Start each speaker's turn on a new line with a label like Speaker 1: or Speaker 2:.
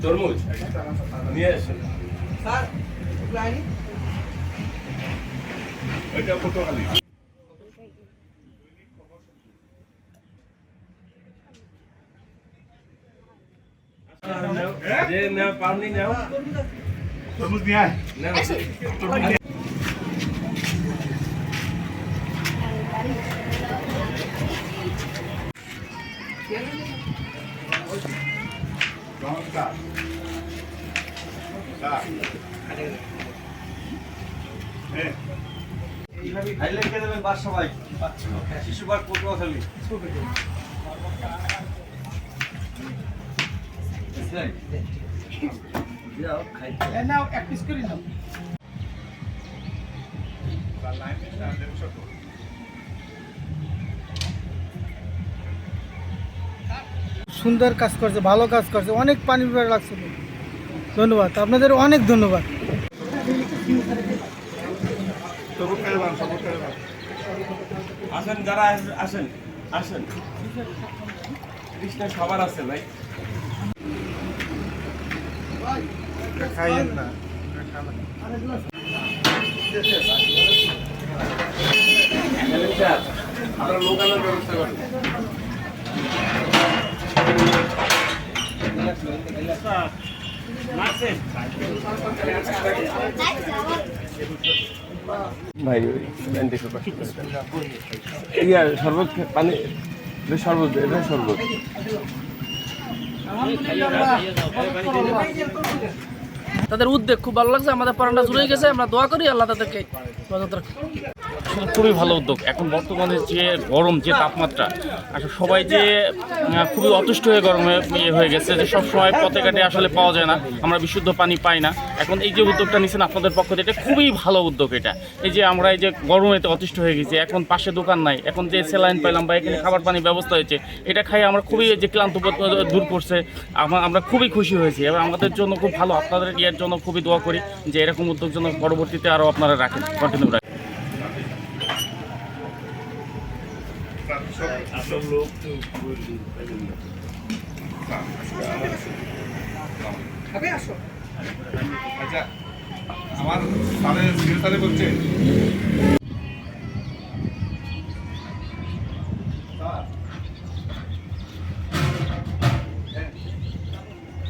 Speaker 1: তরমুজ নিয়ে আসেন
Speaker 2: স্যার
Speaker 1: এটা পটুয়াখালী যে না পানি নাও
Speaker 3: তরমুজ নিয়ে আয়
Speaker 1: নাও
Speaker 3: তরমুজ নিয়ে নমস্কার
Speaker 2: হাইলাইট করে দেবেন বাস সবাই শিশু পার্ক পটুয়াখালী নাও এক পিস করে নাও
Speaker 4: সুন্দর কাজ করছে, ভালো কাজ করছে, অনেক পানি বিভাগ লাগছে। ধন্যবাদ আপনাদের, অনেক ধন্যবাদ।
Speaker 1: আসেন যারা আসেন আসেন কৃষ্ণ সবার আছে ভাই
Speaker 3: খাইয়েন না
Speaker 1: আমরা লোকালের ব্যবস্থা করি ভাই শরবত পানি শরবত এটা শরবত
Speaker 5: তাদের উদ্যোগ খুব ভালো লাগছে, আমাদের পড়াটা জুড়ে গেছে। আমরা দোয়া করি আল্লাহ তাদেরকে
Speaker 6: খুবই ভালো উদ্যোগ। এখন বর্তমানে যে গরম, যে তাপমাত্রা, আসলে সবাই যে খুবই অতুষ্ট হয়ে গরমে হয়ে গেছে, যে সবসময় পথে ঘাটে আসলে পাওয়া যায় না, আমরা বিশুদ্ধ পানি পাই না। এখন এই যে উদ্যোগটা নিচ্ছেন আপনাদের পক্ষ থেকে, এটা খুবই ভালো উদ্যোগ। এটা এই যে আমরা এই যে গরমেতে অতিষ্ঠ হয়ে গেছি, এখন পাশে দোকান নাই, এখন যে স্যালাইন পাইলাম বা এখানে খাবার পানির ব্যবস্থা হয়েছে, এটা খাই আমরা খুবই যে ক্লান্ত দূর করছে, আমরা খুবই খুশি হয়েছি। এবং আমাদের জন্য খুব ভালো, আপনাদের ইয়ের জন্য খুবই দোয়া করি যে এরকম উদ্যোগ যেন পরবর্তীতে আরও আপনারা রাখেন, কন্টিনিউ রাখেন।
Speaker 3: আচ্ছা আমার সালে বলছে